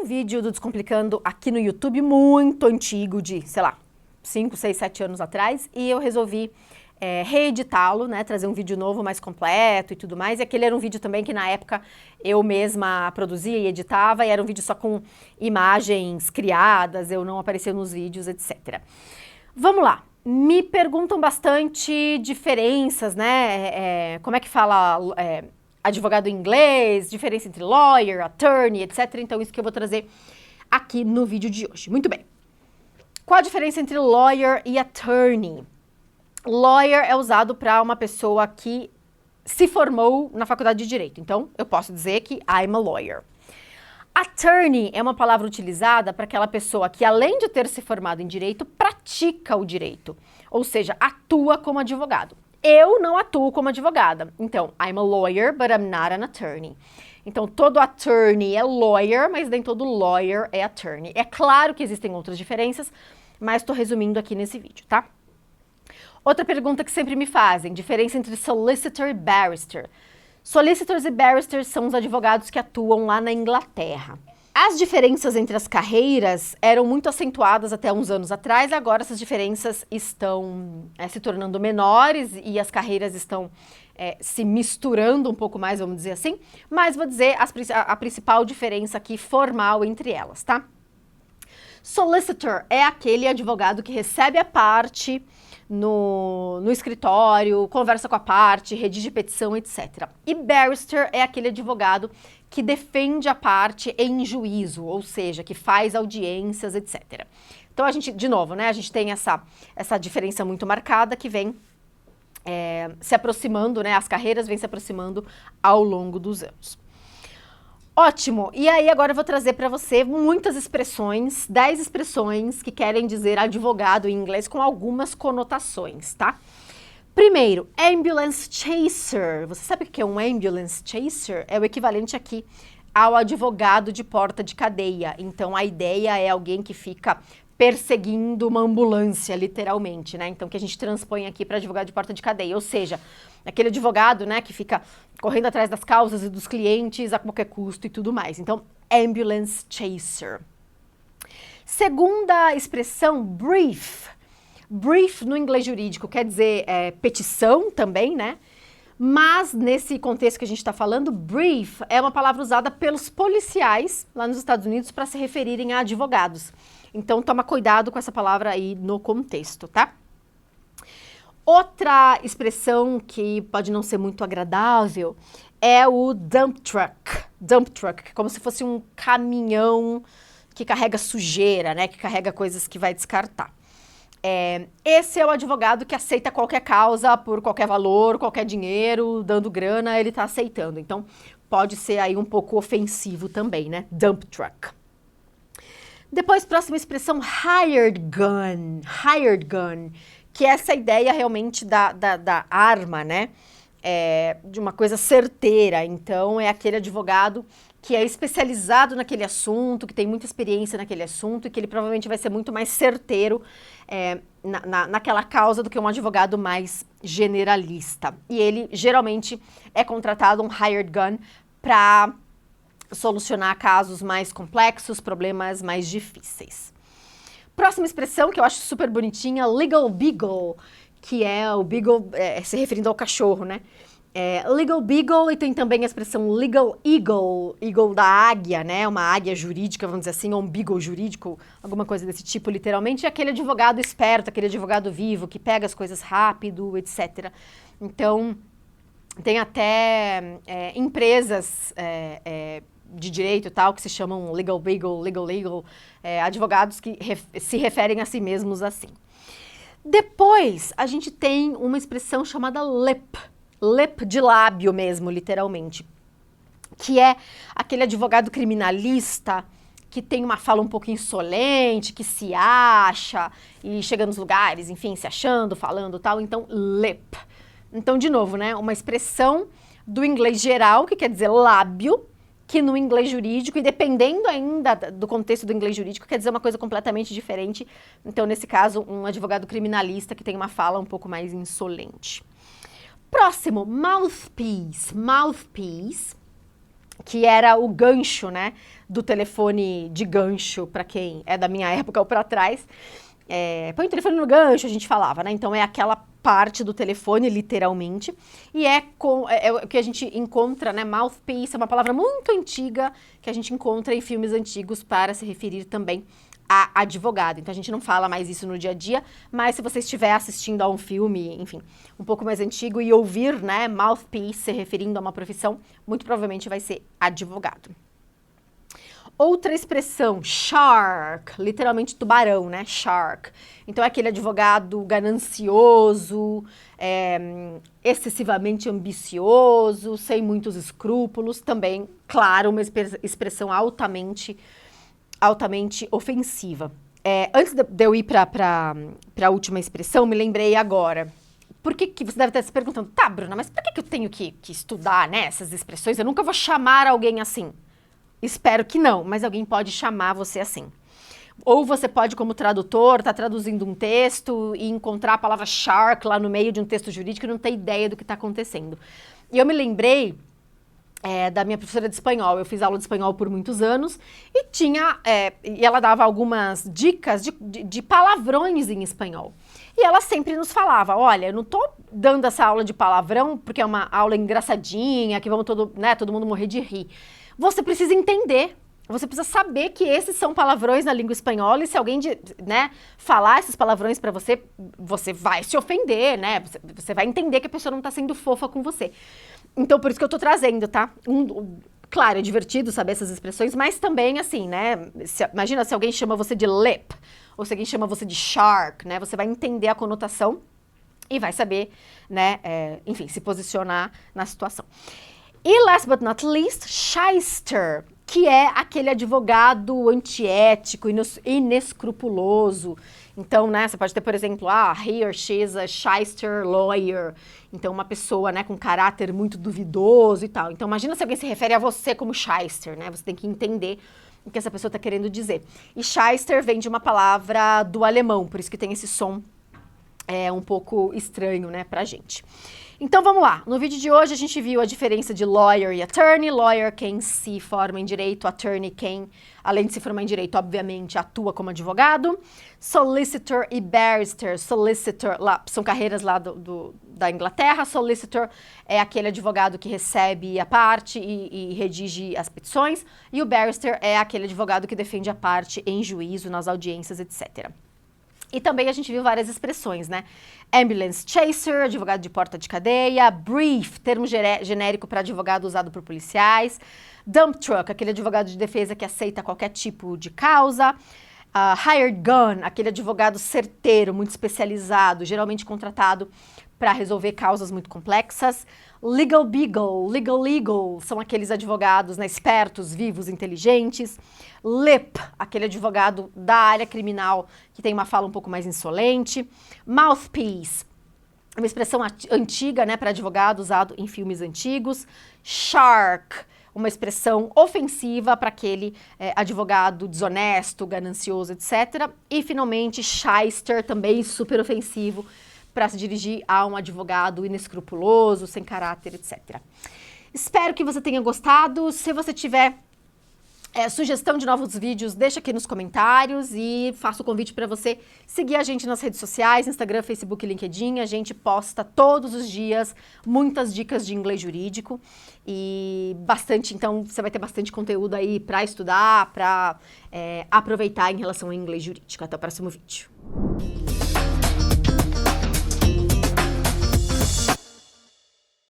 vídeo do Descomplicando aqui no YouTube muito antigo, de, sei lá, 5, 6, 7 anos atrás, e eu resolvi reeditá-lo, né, trazer um vídeo novo mais completo e tudo mais, e aquele era um vídeo também que na época eu mesma produzia e editava, e era um vídeo só com imagens criadas, eu não aparecia nos vídeos, etc. Vamos lá, me perguntam bastante diferenças, né, como é que fala advogado em inglês, diferença entre lawyer, attorney, etc. Então isso que eu vou trazer aqui no vídeo de hoje. Muito bem. Qual a diferença entre lawyer e attorney? Lawyer é usado para uma pessoa que se formou na faculdade de Direito. Então, eu posso dizer que I'm a lawyer. Attorney é uma palavra utilizada para aquela pessoa que, além de ter se formado em Direito, pratica o direito. Ou seja, atua como advogado. Eu não atuo como advogada. Então, I'm a lawyer, but I'm not an attorney. Então, todo attorney é lawyer, mas nem todo lawyer é attorney. É claro que existem outras diferenças, mas estou resumindo aqui nesse vídeo, tá? Outra pergunta que sempre me fazem, diferença entre solicitor e barrister. Solicitors e barristers são os advogados que atuam lá na Inglaterra. As diferenças entre as carreiras eram muito acentuadas até uns anos atrás, agora essas diferenças estão se tornando menores e as carreiras estão se misturando um pouco mais, vamos dizer assim, mas vou dizer a principal diferença aqui formal entre elas, tá? Solicitor é aquele advogado que recebe a parte no escritório, conversa com a parte, redige petição, etc. E barrister é aquele advogado que defende a parte em juízo, ou seja, que faz audiências, etc. Então a gente, de novo, né, a gente tem essa diferença muito marcada que vem se aproximando, né, as carreiras vêm se aproximando ao longo dos anos. Ótimo! E aí agora eu vou trazer para você muitas expressões, 10 expressões que querem dizer advogado em inglês com algumas conotações, tá? Primeiro, ambulance chaser. Você sabe o que é um ambulance chaser? É o equivalente aqui ao advogado de porta de cadeia. Então a ideia é alguém que fica perseguindo uma ambulância, literalmente, né? Então que a gente transpõe aqui para advogado de porta de cadeia, ou seja, aquele advogado, né, que fica correndo atrás das causas e dos clientes a qualquer custo e tudo mais. Então, ambulance chaser. Segunda expressão, brief. Brief no inglês jurídico quer dizer petição também, né? Mas nesse contexto que a gente está falando, brief é uma palavra usada pelos policiais lá nos Estados Unidos para se referirem a advogados. Então, toma cuidado com essa palavra aí no contexto, tá? Outra expressão que pode não ser muito agradável é o dump truck. Dump truck, que é como se fosse um caminhão que carrega sujeira, né? Que carrega coisas que vai descartar. Esse é o advogado que aceita qualquer causa por qualquer valor, qualquer dinheiro, dando grana, ele tá aceitando. Então, pode ser aí um pouco ofensivo também, né? Dump truck. Depois, próxima expressão, hired gun. Hired gun, que é essa ideia realmente da arma, né? De uma coisa certeira. Então, é aquele advogado que é especializado naquele assunto, que tem muita experiência naquele assunto e que ele provavelmente vai ser muito mais certeiro naquela causa do que um advogado mais generalista. E ele, geralmente, é contratado, um hired gun, para solucionar casos mais complexos, problemas mais difíceis. Próxima expressão, que eu acho super bonitinha, legal beagle, que é o beagle se referindo ao cachorro, né? Legal beagle, e tem também a expressão legal eagle, eagle da águia, né? Uma águia jurídica, vamos dizer assim, ou um beagle jurídico, alguma coisa desse tipo, literalmente. É aquele advogado esperto, aquele advogado vivo, que pega as coisas rápido, etc. Então, tem até empresas de direito e tal, que se chamam legal beagle, legal, advogados que se referem a si mesmos assim. Depois, a gente tem uma expressão chamada lip de lábio mesmo, literalmente, que é aquele advogado criminalista que tem uma fala um pouco insolente, que se acha e chega nos lugares, enfim, se achando, falando tal, então lip. Então, de novo, né, uma expressão do inglês geral, que quer dizer lábio, que no inglês jurídico, e dependendo ainda do contexto do inglês jurídico, quer dizer uma coisa completamente diferente. Então, nesse caso, um advogado criminalista que tem uma fala um pouco mais insolente. Próximo, mouthpiece. Mouthpiece que era o gancho, né, do telefone de gancho, para quem é da minha época ou para trás. Põe o telefone no gancho, a gente falava, né? Então é aquela parte do telefone, literalmente, e é o que a gente encontra, né? Mouthpiece é uma palavra muito antiga que a gente encontra em filmes antigos para se referir também a advogado. Então a gente não fala mais isso no dia a dia, mas se você estiver assistindo a um filme, enfim, um pouco mais antigo e ouvir, né, mouthpiece se referindo a uma profissão, muito provavelmente vai ser advogado. Outra expressão, shark, literalmente tubarão, né? Shark. Então é aquele advogado ganancioso, excessivamente ambicioso, sem muitos escrúpulos. Também, claro, uma expressão altamente ofensiva. Antes de eu ir para a última expressão, me lembrei agora. Por que você deve estar se perguntando, tá, Bruna, mas por que eu tenho que estudar, né, essas expressões? Eu nunca vou chamar alguém assim. Espero que não, mas alguém pode chamar você assim. Ou você pode, como tradutor, estar traduzindo um texto e encontrar a palavra shark lá no meio de um texto jurídico e não ter ideia do que está acontecendo. E eu me lembrei da minha professora de espanhol. Eu fiz aula de espanhol por muitos anos e e ela dava algumas dicas de palavrões em espanhol. E ela sempre nos falava, olha, eu não tô dando essa aula de palavrão porque é uma aula engraçadinha, que vamos todo mundo morrer de rir. Você precisa entender, você precisa saber que esses são palavrões na língua espanhola e se alguém, né, falar esses palavrões pra você, você vai se ofender, né? Você vai entender que a pessoa não tá sendo fofa com você. Então, por isso que eu tô trazendo, tá? Claro, é divertido saber essas expressões, mas também, assim, né? Imagina se alguém chama você de lip, ou se alguém chama você de shark, né? Você vai entender a conotação e vai saber, né, enfim, se posicionar na situação. E last but not least, shyster, que é aquele advogado antiético, inescrupuloso. Então, né, você pode ter, por exemplo, he or she is a shyster lawyer. Então, uma pessoa, né, com caráter muito duvidoso e tal. Então, imagina se alguém se refere a você como shyster, né? Você tem que entender o que essa pessoa está querendo dizer. E shyster vem de uma palavra do alemão, por isso que tem esse som um pouco estranho, né, pra gente. Então vamos lá, no vídeo de hoje a gente viu a diferença de lawyer e attorney. Lawyer quem se forma em direito, attorney quem, além de se formar em direito, obviamente atua como advogado. Solicitor e barrister. Solicitor lá, são carreiras lá da Inglaterra. Solicitor é aquele advogado que recebe a parte e redige as petições. E o barrister é aquele advogado que defende a parte em juízo, nas audiências, etc. E também a gente viu várias expressões, né? Ambulance chaser, advogado de porta de cadeia. Brief, termo genérico para advogado usado por policiais. Dump truck, aquele advogado de defesa que aceita qualquer tipo de causa. Hired gun, aquele advogado certeiro, muito especializado, geralmente contratado para resolver causas muito complexas. Legal beagle, legal, são aqueles advogados, né, espertos, vivos, inteligentes. Lip, aquele advogado da área criminal que tem uma fala um pouco mais insolente. Mouthpiece, uma expressão antiga, né, para advogado, usado em filmes antigos. Shark, uma expressão ofensiva para aquele advogado desonesto, ganancioso, etc. E, finalmente, shyster, também super ofensivo, para se dirigir a um advogado inescrupuloso, sem caráter, etc. Espero que você tenha gostado. Se você tiver sugestão de novos vídeos, deixa aqui nos comentários e faço o convite para você seguir a gente nas redes sociais, Instagram, Facebook e LinkedIn. A gente posta todos os dias muitas dicas de inglês jurídico e então você vai ter bastante conteúdo aí para estudar, para aproveitar em relação ao inglês jurídico. Até o próximo vídeo.